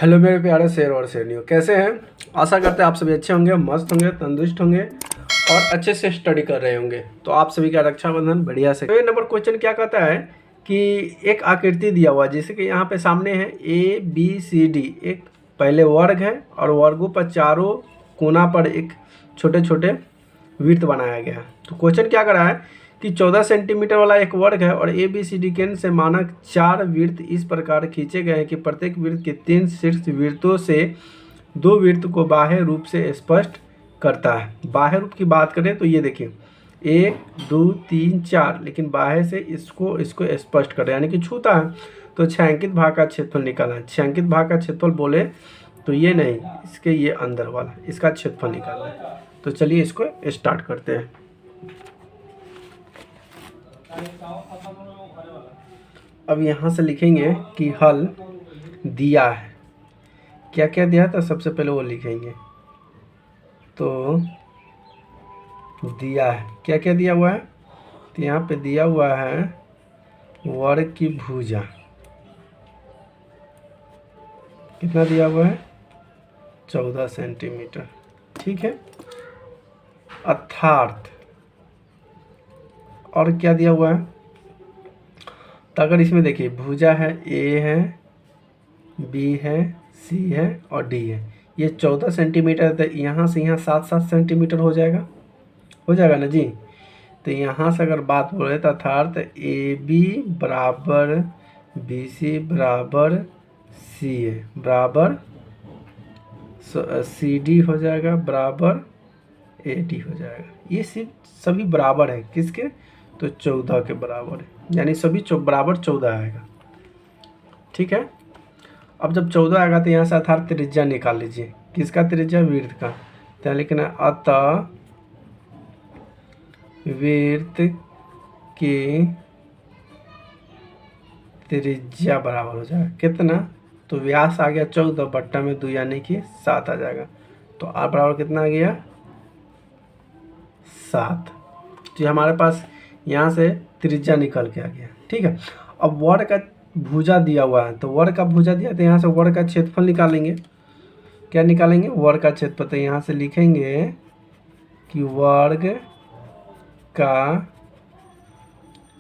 Hello मेरे प्यारे शेर और शेरनियों, कैसे हैं। आशा करते हैं आप सभी अच्छे होंगे, मस्त होंगे, तंदुरुस्त होंगे और अच्छे से स्टडी कर रहे होंगे। तो आप सभी का रक्षाबंधन बढ़िया से। तो ये नंबर क्वेश्चन क्या कहता है कि एक आकृति दिया हुआ है, जैसे कि यहाँ पे सामने है ABCD, एक पहले वर्ग है और वर्गों पर चारों कोना पर एक छोटे छोटे वृत्त बनाया गया है। तो क्वेश्चन क्या कर रहा है कि 14 सेंटीमीटर वाला एक वर्ग है और ABCD केंद्र से मानक 4 वृत्त इस प्रकार खींचे गए हैं कि प्रत्येक वृत्त के 3 शीर्ष वृत्तों से 2 वृत्त को बाह्य रूप से स्पष्ट करता है। बाह्य रूप की बात करें तो ये देखिए 1 2 3 4, लेकिन बाह्य से इसको स्पष्ट कर रहे हैं, यानी कि छूता है। तो छायांकित भाग का क्षेत्रफल निकालना है। छायांकित भाग का क्षेत्रफल बोले तो ये नहीं, इसके ये अंदर वाला, इसका क्षेत्रफल निकालना है। तो चलिए इसको स्टार्ट करते हैं। अब यहाँ से लिखेंगे कि हल दिया है, क्या क्या दिया था सबसे पहले वो लिखेंगे। तो दिया है, क्या क्या दिया हुआ है, तो यहाँ पे दिया हुआ है वर्ग की भुजा, कितना दिया हुआ है 14 सेंटीमीटर, ठीक है। अर्थात और क्या दिया हुआ है, तो अगर इसमें देखिए भुजा है, A है, B है, C है और D है, ये 14 सेंटीमीटर, तो यहाँ से यहाँ 7-7 सेंटीमीटर हो जाएगा ना जी। तो यहाँ से अगर बात बोले तो अर्थात AB बराबर BC बराबर CA बराबर CD हो जाएगा बराबर AD हो जाएगा। ये सिर्फ सभी बराबर है किसके, तो 14 के बराबर है, यानी सभी बराबर 14 आएगा, ठीक है। अब जब 14 आएगा तो यहाँ से अर्थात त्रिज्या निकाल लीजिए, किसका त्रिज्या, वृत्त का। तो लिखना अतः वृत्त की त्रिज्या बराबर हो जाएगा कितना, तो व्यास आ गया 14 बट्टा में 2 यानी कि 7 आ जाएगा। तो R बराबर कितना आ गया 7। तो हमारे पास यहाँ से त्रिज्या निकल के आ गया, ठीक है। अब वर्ग का भुजा दिया हुआ है, तो वर्ग का भुजा दिया तो यहाँ से वर्ग का क्षेत्रफल निकालेंगे। क्या निकालेंगे, वर्ग का क्षेत्रफल। तो यहाँ से लिखेंगे कि वर्ग का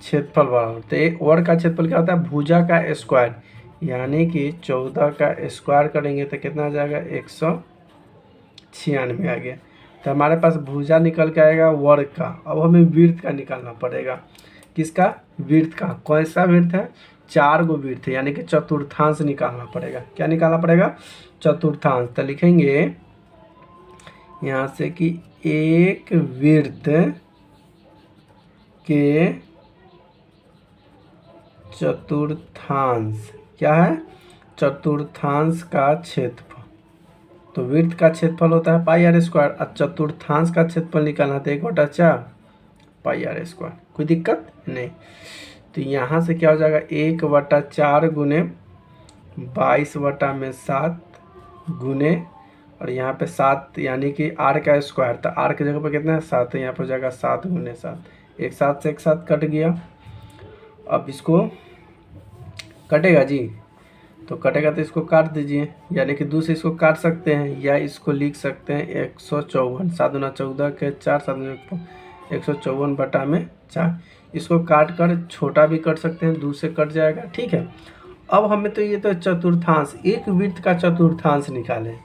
क्षेत्रफल बराबर, तो एक वर्ग का क्षेत्रफल क्या होता है, भुजा का स्क्वायर, यानी कि 14 का स्क्वायर करेंगे तो कितना आ जाएगा 196 आ गया। तो हमारे पास भुजा निकल के आएगा वर्ग का। अब हमें वृत्त का निकालना पड़ेगा, किसका, वृत्त का। कौन सा वृत्त है, 4 गो वृत्त है, यानी कि चतुर्थांश निकालना पड़ेगा। क्या निकालना पड़ेगा, चतुर्थांश। तो लिखेंगे यहाँ से कि एक वृत्त के चतुर्थांश, क्या है, चतुर्थांश का क्षेत्रफल। तो वृत्त का क्षेत्रफल होता है πr², और चतुर्थांश का क्षेत्रफल निकालना था 1/4 πr²। कोई दिक्कत नहीं। तो यहाँ से क्या हो जाएगा 1/4 गुने 22/7 गुने, और यहाँ पे 7 यानी कि r का स्क्वायर, तो r की जगह पर कितना है 7, तो यहाँ पर हो जाएगा 7 गुने 7, एक साथ से एक साथ कट गया। अब इसको कटेगा जी, तो कटेगा तो इसको काट दीजिए, यानी कि 2 से इसको काट सकते हैं या इसको लिख सकते हैं 154, 7 दूना 14 के 4, 7 154 बटा में 4। इसको काट कर छोटा भी कर सकते हैं, 2 से कट जाएगा, ठीक है। अब हमें तो ये तो चतुर्थांश, एक वृत्त का चतुर्थांश निकालें।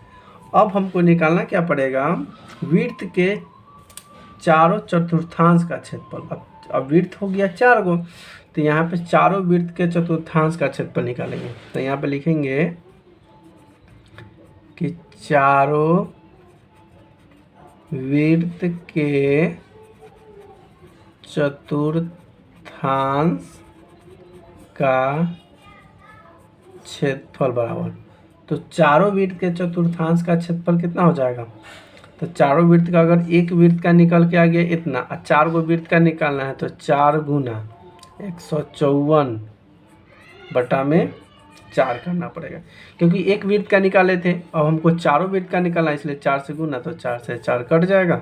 अब हमको निकालना क्या पड़ेगा, वृत्त के चारों चतुर्थांश का क्षेत्रफल। अब वृत्त हो गया 4 गो, तो यहाँ पे चारों वृत्त के चतुर्थांश का क्षेत्रफल निकालेंगे। तो यहाँ पे लिखेंगे कि चारों वृत्त के चतुर्थांश का क्षेत्रफल बराबर, तो चारों वृत्त के चतुर्थांश का क्षेत्रफल कितना हो जाएगा, तो चारों वृत्त का अगर एक वृत्त का निकल के आ गया इतना, और 4 गो वृत्त का निकालना है तो 4 गुना 154 बटा में 4 करना पड़ेगा, क्योंकि एक वृत्त का निकाले थे, अब हमको चारों वृत्त का निकालना है, इसलिए 4 से गुना, तो 4 से 4 कट जाएगा,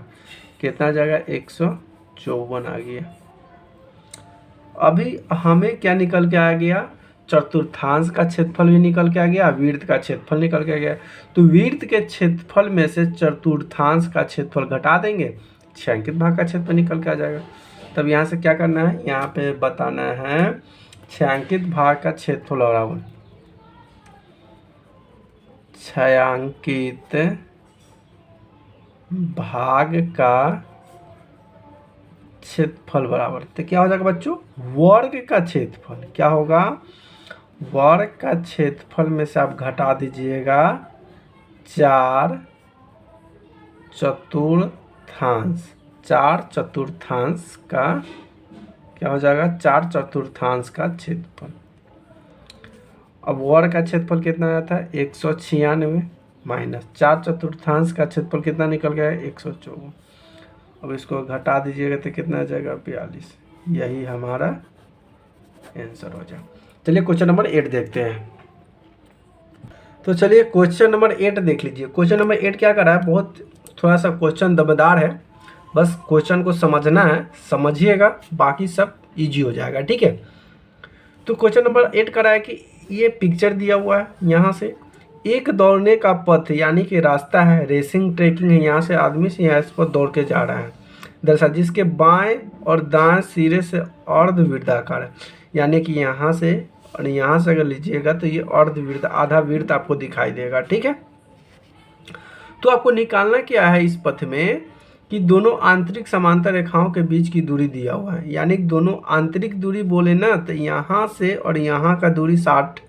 कितना आ जाएगा 154 आ गया। अभी हमें क्या निकल के आ गया, चतुर्थांश का क्षेत्रफल भी निकल के आ गया, वृत्त का क्षेत्रफल निकल के आ गया। तो वृत्त के क्षेत्रफल में से चतुर्थांश का क्षेत्रफल घटा देंगे, छायांकित भाग का क्षेत्रफल निकल के आ जाएगा। तब यहाँ से क्या करना है, यहाँ पे बताना है छायांकित भाग का क्षेत्रफल बराबर छायांकित भाग का क्षेत्रफल बराबर, तो क्या हो जाएगा बच्चों, वर्ग का क्षेत्रफल। क्या होगा, वर्ग का क्षेत्रफल में से आप घटा दीजिएगा 4 चतुर्थांश। 4 चतुर्थांश का क्या हो जाएगा, 4 चतुर्थांश का क्षेत्रफल। अब वर्ग का क्षेत्रफल कितना आया था, 196 माइनस 4 चतुर्थांश का क्षेत्रफल कितना निकल गया है, 154। अब इसको घटा दीजिएगा तो कितना आ जाएगा, 42। यही हमारा आंसर हो जाएगा। चलिए क्वेश्चन नंबर 8 देखते हैं। तो चलिए क्वेश्चन नंबर 8 देख लीजिए। क्वेश्चन नंबर 8 क्या कर रहा है, बहुत थोड़ा सा क्वेश्चन दमदार है, बस क्वेश्चन को समझना है, समझिएगा, बाकी सब इजी हो जाएगा, ठीक है। तो क्वेश्चन नंबर 8 कर रहा है कि ये पिक्चर दिया हुआ है, यहाँ से एक दौड़ने का पथ यानी कि रास्ता है, रेसिंग ट्रैकिंग है, यहाँ से आदमी से यहाँ इस पर दौड़ के जा रहा है दरअसल, जिसके बाएं और दाएं सिरे से अर्धवृत्ताकार है, यानी कि यहाँ से और यहाँ से अगर लीजिएगा तो ये अर्धवृत्त, आधा वृत्त आपको दिखाई देगा, ठीक है। तो आपको निकालना क्या है इस पथ में कि दोनों आंतरिक समांतर रेखाओं के बीच की दूरी दिया हुआ है, यानी कि दोनों आंतरिक दूरी बोले ना तो यहाँ से और यहाँ का दूरी 60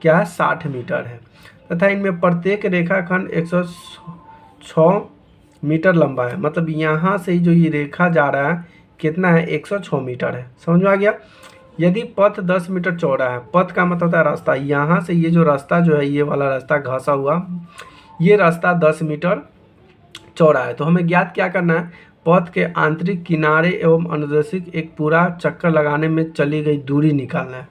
क्या है, 60 मीटर है, तथा इनमें प्रत्येक रेखाखंड 106 मीटर लंबा है। मतलब यहाँ से जो ये रेखा जा रहा है कितना है, 106 मीटर है। समझ में आ गया। यदि पथ 10 मीटर चौड़ा है, पथ का मतलब होता है रास्ता, यहाँ से ये जो रास्ता जो है, ये वाला रास्ता घासा हुआ, ये रास्ता 10 मीटर चौड़ा है, तो हमें ज्ञात क्या करना है, पथ के आंतरिक किनारे एवं अनुदेशिक एक पूरा चक्कर लगाने में चली गई दूरी निकालना है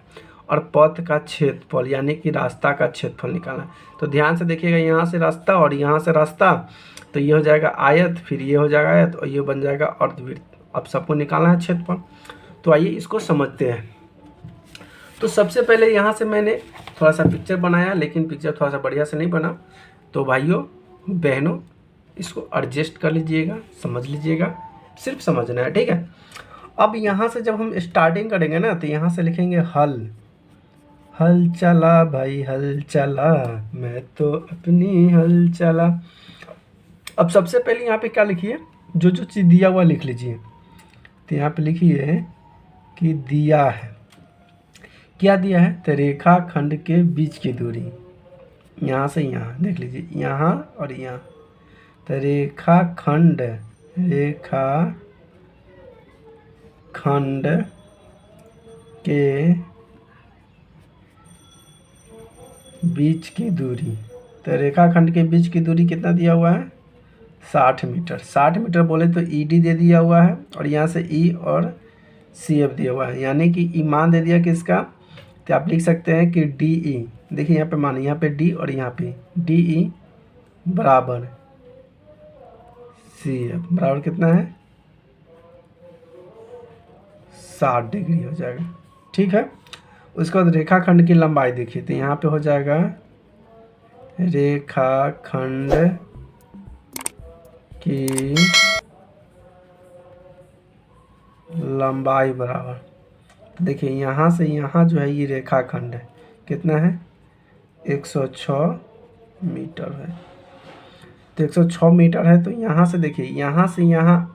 और पथ का क्षेत्रफल यानी कि रास्ता का क्षेत्रफल निकालना है। तो ध्यान से देखिएगा, यहाँ से रास्ता और यहाँ से रास्ता, तो ये हो जाएगा आयत, फिर ये हो जाएगा आयत और ये बन जाएगा अर्धवृत्त। अब सबको निकालना है क्षेत्रफल। तो आइए इसको समझते हैं। तो सबसे पहले यहाँ से मैंने थोड़ा सा पिक्चर बनाया, लेकिन पिक्चर थोड़ा सा बढ़िया से नहीं बना, तो भाइयों बहनों इसको एडजस्ट कर लीजिएगा, समझ लीजिएगा, सिर्फ समझना है, ठीक है। अब यहाँ से जब हम स्टार्टिंग करेंगे ना, तो यहाँ से लिखेंगे हल, हल चला भाई हल चला, मैं तो अपनी हल चला। अब सबसे पहले यहाँ पे क्या लिखिए, जो जो चीज़ दिया हुआ लिख लीजिए। तो यहाँ पे लिखिए कि दिया है, क्या दिया है, तो रेखा खंड के बीच की दूरी, यहाँ से यहाँ देख लीजिए, यहाँ और यहाँ, तो रेखा खंड के बीच की दूरी, तो रेखा खंड के बीच की दूरी कितना दिया हुआ है, 60 मीटर। 60 मीटर बोले तो ईडी दे दिया हुआ है और यहाँ से ई और सी एफ दिया हुआ है, यानी कि ई मान दे दिया किसका, तो आप लिख सकते हैं कि डी ई, देखिए यहाँ पे मान, यहाँ पे डी और यहाँ पे डी ई बराबर सी एफ बराबर कितना है, 60 डिग्री हो जाएगा, ठीक है। उसके बाद रेखाखंड की लंबाई देखिए, तो यहाँ पे हो जाएगा रेखाखंड की लंबाई बराबर, देखिए यहाँ से यहाँ जो है ये रेखाखंड है, कितना है, 106 मीटर है। तो 106 मीटर है, तो यहाँ से देखिए, यहाँ से यहाँ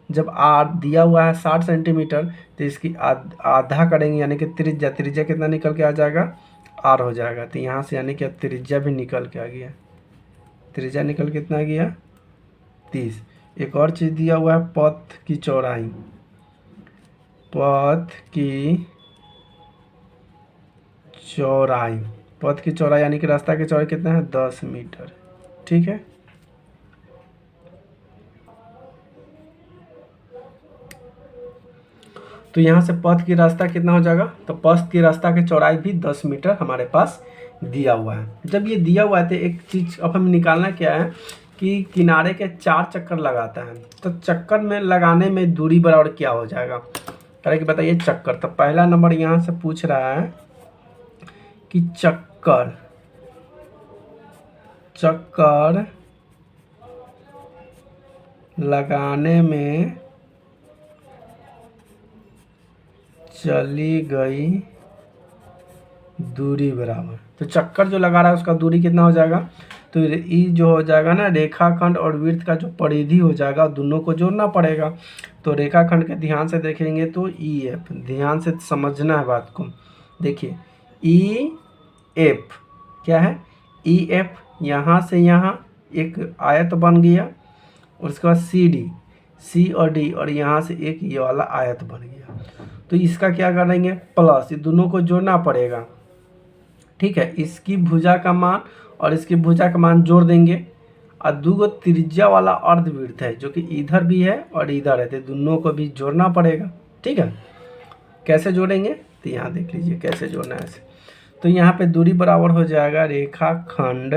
जब आर दिया हुआ है 60 सेंटीमीटर, तो इसकी आधा करेंगे, यानी कि त्रिज्या, त्रिज्या कितना निकल के आ जाएगा, आर हो जाएगा। तो यहाँ से यानी कि त्रिज्या भी निकल के आ गया, त्रिज्या निकल के कितना आ गया, 30। एक और चीज़ दिया हुआ है, पथ की चौड़ाई, पथ की चौड़ाई, पथ की चौड़ाई यानी कि रास्ता की चौड़ाई कितना है, 10 मीटर, ठीक है। तो यहाँ से पथ की रास्ता कितना हो जाएगा, तो पथ की रास्ता की चौड़ाई भी 10 मीटर हमारे पास दिया हुआ है। जब ये दिया हुआ है तो एक चीज़ अब हमें निकालना क्या है कि किनारे के 4 चक्कर लगाता है, तो चक्कर में लगाने में दूरी बराबर क्या हो जाएगा, करें कि बताइए चक्कर। तो पहला नंबर यहाँ से पूछ रहा है कि चक्कर लगाने में चली गई दूरी बराबर। तो चक्कर जो लगा रहा है उसका दूरी कितना हो जाएगा, तो ई जो हो जाएगा ना रेखाखंड और वृत्त का जो परिधि हो जाएगा दोनों को जोड़ना पड़ेगा। तो रेखाखंड के ध्यान से देखेंगे तो ई एफ, ध्यान से समझना है बात को। देखिए ई एफ क्या है, ई एफ यहाँ से यहाँ एक आयत बन गया, और उसके बाद सी डी, सी और डी, और यहाँ से एक ये वाला आयत बन गया। तो इसका क्या करेंगे प्लस, ये दोनों को जोड़ना पड़ेगा। ठीक है, इसकी भुजा का मान और इसकी भुजा का मान जोड़ देंगे, और दो त्रिज्या वाला अर्धवृत्त है जो कि इधर भी है और इधर है, तो दोनों को भी जोड़ना पड़ेगा। ठीक है, कैसे जोड़ेंगे तो यहाँ देख लीजिए कैसे जोड़ना है ऐसे। तो यहाँ पे दूरी बराबर हो जाएगा रेखाखंड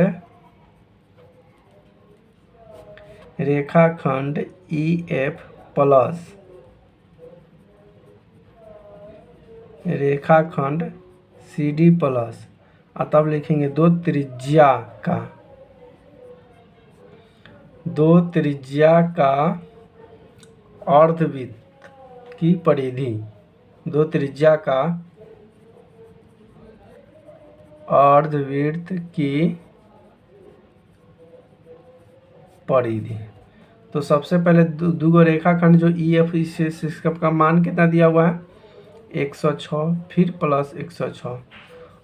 ई एफ प्लस रेखाखंड सी डी प्लस, और तब लिखेंगे दो त्रिज्या का अर्धवृत्त की परिधि, दो त्रिज्या का अर्धवृत्त की परिधि। तो सबसे पहले दो रेखाखंड जो ई एफ, इसका मान कितना दिया हुआ है 106, फिर प्लस 106,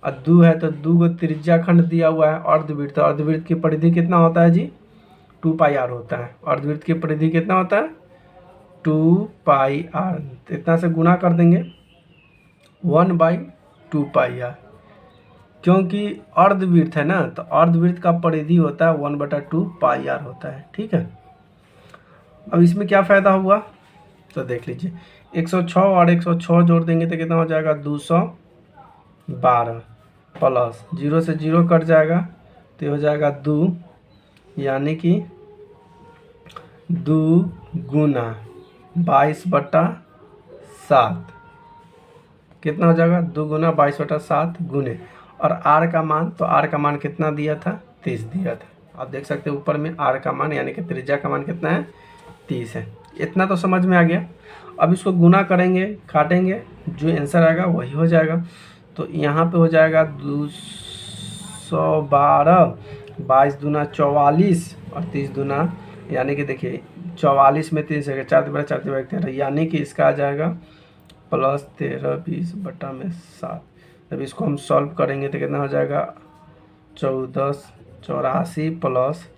और दो है तो दो त्रिज्या खंड दिया हुआ है अर्धवृत्त। अर्धवृत्त की परिधि कितना होता है जी 2 पाई आर होता है। अर्धवृत्त की परिधि कितना होता है 2 पाई आर। तो इतना से गुणा कर देंगे 1/2 पाई आर, क्योंकि अर्धवृत्त है ना, तो अर्धवृत्त का परिधि होता है 1/2 पाई आर होता है। ठीक है, अब इसमें क्या फ़ायदा हुआ तो देख लीजिए, 106 और 106 जोड़ देंगे तो कितना हो जाएगा 212, प्लस 0 से 0 कट जाएगा तो हो जाएगा 2, यानी कि 2 गुना 22/7 कितना हो जाएगा 2 गुना 22/7 गुने, और आर का मान, तो आर का मान कितना दिया था 30 दिया था। आप देख सकते हैं ऊपर में आर का मान यानी कि त्रिज्या का मान कितना है 30 है। इतना तो समझ में आ गया। अब इसको गुना करेंगे, काटेंगे, जो आंसर आएगा वही हो जाएगा। तो यहाँ पे हो जाएगा 212, 22 दूना 44 और 30 दूना, यानी कि देखिए 44 में 30 है 4 12 4 13, यानी कि इसका आ जाएगा प्लस 13/20/7। जब इसको हम सॉल्व करेंगे तो कितना हो जाएगा 1484 प्लस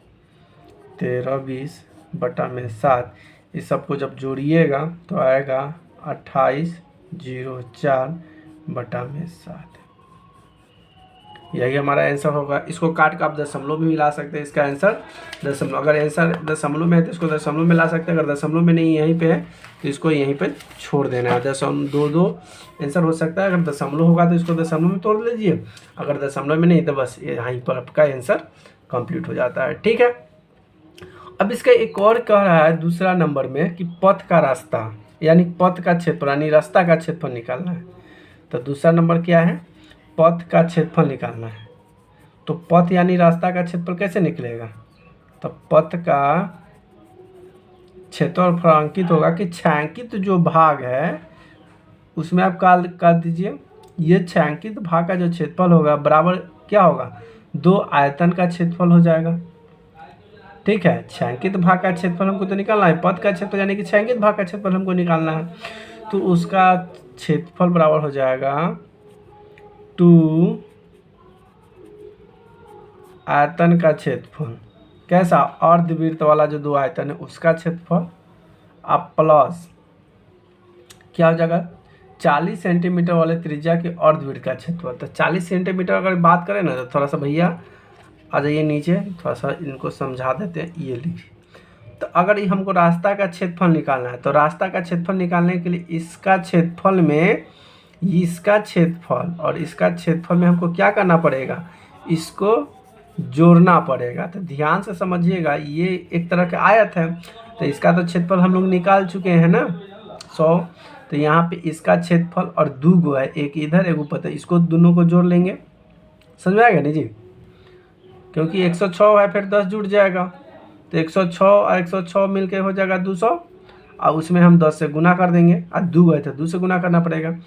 13/20/7। इस सबको जब जोड़िएगा तो आएगा 2804/7। यही हमारा आंसर होगा। इसको काट कर आप दशमलव भी मिला सकते हैं। इसका आंसर दशमलव, अगर आंसर दशमलव में है तो इसको दशमलव में ला सकते हैं, अगर दशमलव में नहीं यहीं पे है तो इसको यहीं पे छोड़ देना है। 2 आंसर हो सकता है। अगर दशमलव होगा तो इसको दशमलव में तोड़ लीजिए, अगर दशमलव में नहीं तो बस यहीं पर आपका आंसर कंप्लीट हो जाता है। ठीक है, अब इसका एक और कह रहा है दूसरा नंबर में कि पथ का रास्ता यानी पथ का क्षेत्रफल यानी रास्ता का क्षेत्रफल निकालना है। तो दूसरा नंबर क्या है पथ का क्षेत्रफल निकालना है। तो पथ यानी रास्ता का क्षेत्रफल कैसे निकलेगा, तो पथ का क्षेत्रफल अंकित होगा कि छायांकित जो भाग है उसमें आप कर दीजिए, ये छायांकित भाग का जो क्षेत्रफल होगा बराबर क्या होगा 2 आयतन का क्षेत्रफल हो जाएगा। ठीक है, छायांकित भाग का क्षेत्रफल हमको तो निकालना है, पथ का क्षेत्रफल यानी कि छायांकित भाग का क्षेत्रफल हमको निकालना है। तो उसका क्षेत्रफल बराबर हो जाएगा 2 आयतन का क्षेत्रफल, कैसा अर्धवृत्त वाला जो 2 आयतन है उसका क्षेत्रफल, अब प्लस क्या हो जाएगा 40 सेंटीमीटर वाले त्रिज्या के अर्धवृत्त का क्षेत्रफल। तो 40 सेंटीमीटर अगर बात करें ना तो थोड़ा सा भैया आ जाइए नीचे, थोड़ा सा इनको समझा देते हैं। ये लिखिए, तो अगर ये हमको रास्ता का क्षेत्रफल निकालना है तो रास्ता का क्षेत्रफल निकालने के लिए इसका क्षेत्रफल में इसका क्षेत्रफल और इसका क्षेत्रफल में हमको क्या करना पड़ेगा, इसको जोड़ना पड़ेगा। तो ध्यान से समझिएगा, ये एक तरह का आयत है तो इसका तो क्षेत्रफल हम लोग निकाल चुके हैं ना 100। तो यहाँ पे इसका क्षेत्रफल और 2 गो है, एक इधर एक ऊपर, तो इसको दोनों को जोड़ लेंगे समझ में आएगा नहीं जी, क्योंकि 106 है फिर 10 जुड़ जाएगा, तो 106 और 106 मिलके हो जाएगा 200, और उसमें हम 10 से गुना कर देंगे, और 2 गए थे 2 से गुना करना पड़ेगा।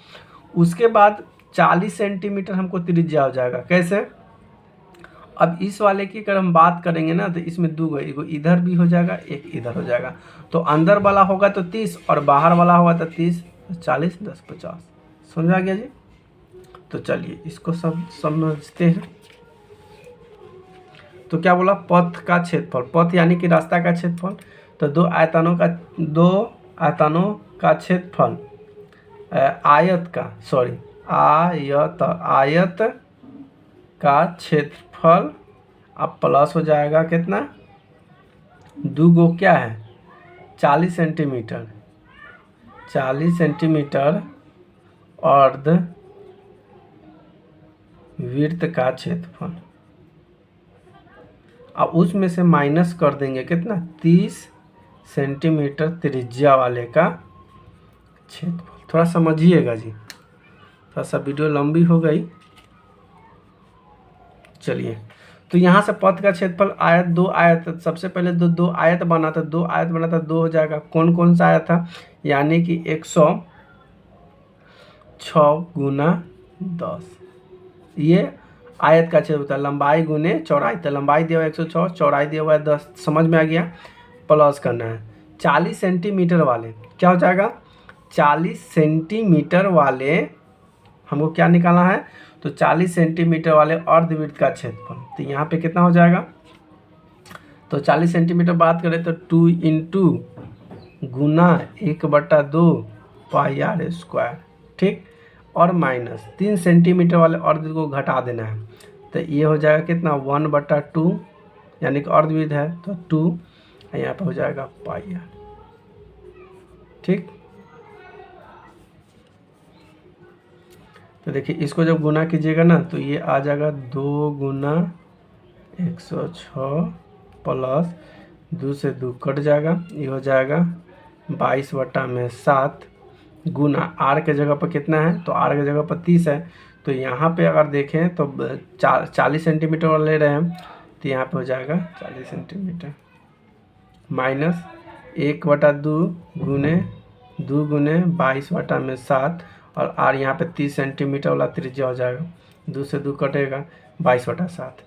उसके बाद 40 सेंटीमीटर हमको त्रिज्या हो जाएगा। कैसे? अब इस वाले की अगर हम बात करेंगे ना, तो इसमें 2 गए, एक इधर भी हो जाएगा, एक इधर हो जाएगा, तो अंदर वाला होगा तो 30 और बाहर वाला होगा तो 30, 40, 10, 50। समझ आ गया जी? तो चलिए इसको सब समझते हैं। तो क्या बोला? पथ का क्षेत्रफल, पथ यानी कि रास्ता का क्षेत्रफल। तो दो आयतनों का क्षेत्रफल, आयत का क्षेत्रफल अब प्लस हो जाएगा कितना? 2 गो क्या है? 40 सेंटीमीटर, 40 सेंटीमीटर अर्ध वृत्त का क्षेत्रफल। अब उसमें से माइनस कर देंगे कितना? 30 सेंटीमीटर त्रिज्या वाले का क्षेत्रफल। थोड़ा समझिएगा जी, थोड़ा सा वीडियो लंबी हो गई। चलिए, तो यहाँ से पथ का क्षेत्रफल आयत, 2 आयत, सबसे पहले दो आयत बना था, 2 आयत बना था, 2 हो जाएगा। कौन कौन सा आयत था? यानी कि 106 गुना 10, ये आयत का क्षेत्र होता है। लंबाई गुने चौड़ाई, तो लंबाई दिया हुआ 106, चौड़ाई दिया हुआ है 10। समझ में आ गया? प्लस करना है 40 सेंटीमीटर वाले, क्या हो जाएगा? 40 सेंटीमीटर वाले हमको क्या निकालना है? तो 40 सेंटीमीटर वाले अर्धवृत्त का क्षेत्रफल। तो यहाँ पे कितना हो जाएगा? तो 40 सेंटीमीटर बात करें तो 2 इंटू गुना 1/2 पाई आर स्क्वायर, ठीक, और माइनस 3 सेंटीमीटर वाले अर्धवृत्त को घटा देना है। तो ये हो जाएगा कितना? 1/2, यानी कि अर्धवृत्त है तो 2, यहाँ पे हो जाएगा पाई आर, ठीक। तो देखिए इसको जब गुना कीजिएगा ना, तो ये आ जाएगा 2 गुना 106 प्लस 2 से 2 कट जाएगा, ये हो जाएगा 22/7 गुना आर के जगह पर कितना है? तो आर के जगह पर 30 है। तो यहाँ पे अगर देखें तो 40 सेंटीमीटर वाला ले रहे हैं, तो यहाँ पे हो जाएगा 40 सेंटीमीटर माइनस 1/2 गुने 2 गुने 22/7, और आर यहाँ पे 30 सेंटीमीटर वाला त्रिज्या हो जाएगा, 2 से 2 कटेगा, 22/7।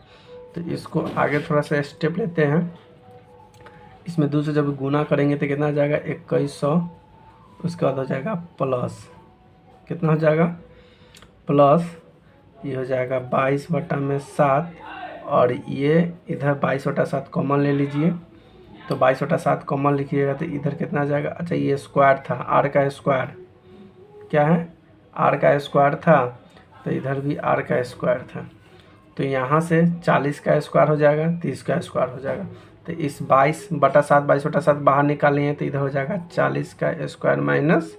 तो इसको आगे थोड़ा सा स्टेप लेते हैं। इसमें 2 से जब गुना करेंगे तो कितना हो जाएगा? 2100, उसके बाद हो जाएगा प्लस, कितना हो जाएगा? प्लस ये हो जाएगा 22/7, और ये इधर 22/7 कॉमन ले लीजिए, तो 22/7 कॉमन लिखिएगा तो इधर कितना आ जाएगा? अच्छा, ये स्क्वायर था, आर का स्क्वायर, क्या है? आर का स्क्वायर था, तो इधर भी आर का स्क्वायर था। तो यहाँ से 40 का स्क्वायर हो जाएगा, 30 का स्क्वायर हो जाएगा। तो इस 22/7 बाहर निकालेंगे तो इधर हो जाएगा 40 का स्क्वायर माइनस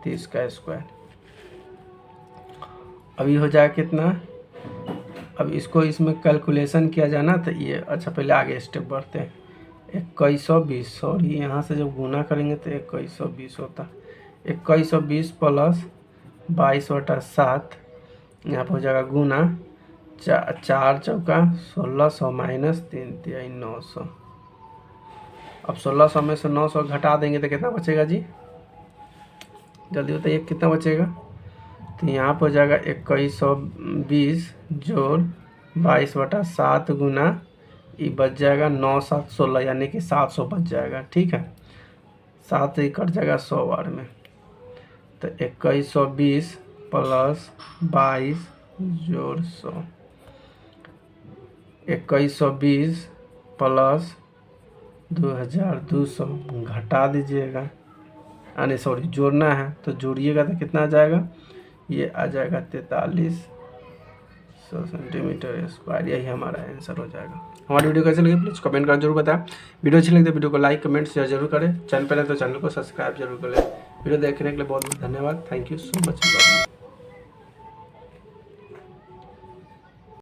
30 का स्क्वायर। अभी हो जाएगा कितना? अब इसको इसमें कैलकुलेशन किया जाना, तो ये अच्छा पहले आगे स्टेप बढ़ते हैं। 2120, सॉरी, यहाँ से जब गुना करेंगे तो 2120 होता, 2120 प्लस 22/7, यहाँ पर हो जाएगा गुना 4 चौका 1600 माइनस 3 तिहाई 900। अब 1600 में से 900 घटा देंगे तो कितना बचेगा जी? जल्दी बताइए कितना बचेगा? तो यहाँ पर हो जाएगा 2120 जोड़ 22/7 गुना, ये बच जाएगा 9 7 16, यानी कि 700 बच जाएगा, ठीक है। 7 ही कट जाएगा 100 बार में, तो 2120 प्लस 22 जोड़ 100, 2120 प्लस 2200 घटा दीजिएगा, यानी सॉरी जोड़ना है, तो जोड़िएगा तो कितना आ जाएगा? ये आ जाएगा 4300 सेंटीमीटर स्क्वायर। यही हमारा आंसर हो जाएगा। हमारी वीडियो कैसे लगी प्लीज़ कमेंट कर जरूर बताएं। वीडियो अच्छी लगी तो वीडियो को लाइक कमेंट शेयर जरूर करें। चैनल पर है तो चैनल को सब्सक्राइब जरूर करें। वीडियो देखने के लिए बहुत बहुत धन्यवाद। Thank you so much.